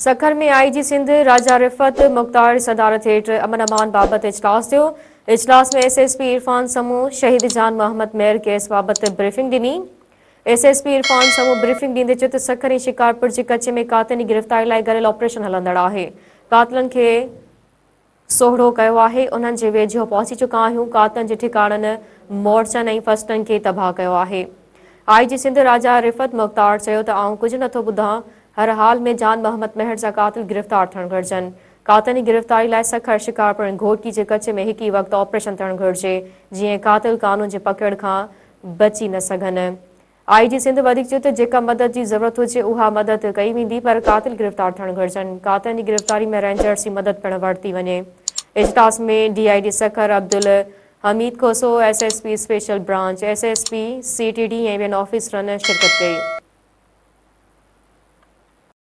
सखर में आईजी सिंध राजा रिफ़त मुख्तार सदारत हेठ अमन अमान बाबत इजलास थियो। इजलास में एसएसपी इरफान समूह शहीद जान मोहम्मद मेहर केस बाबत ब्रीफिंग ॾिनी। एसएसपी इरफान समूह ब्रीफिंग ॾींदे चयो त सखर ऐं शिकारपुर जे कचे में कातनि जी गिरफ़्तारी लाइ गरियल ऑपरेशन हलंदड़ आहे। कातलनि खे सोहड़ो कयो आहे। उन्हनि जे वेझो पहुची चुका आहियूं। कातलनि जे ठिकाणनि मोर्चनि ऐं फसलनि खे तबाह कयो आहे। आईजी सिंध राजा रिफ़त मुख्तार चयो त आउं कुझु नथो ॿुधां। हर हाल में जान मोहम्मद मेहर जा कातिल गिरफ़्तार थियण घुरिजनि। कातलनि जी गिरफ़्तारी लाइ सखर शिकारपुर ऐं घोटकी जे कचे में हिक ई वक़्तु ऑपरेशन थियणु घुरिजे जीअं कातिल कानून जे पकड़ खां बची न सघनि। आईजी सिंध वधीक चयो त जेका मदद जी ज़रूरत हुजे उहा मदद कई वेंदी पर कातिल गिरफ़्तार थियणु घुरिजनि। कातलनि जी गिरफ़्तारी में रेंजर्स जी मदद पिणु वरिती वञे। इजलास में डीआईजी सखर अब्दुल हमीद खोसो, SSP special branch, SSP CTD ऐं ॿियनि ऑफिसरनि शिरकत कई।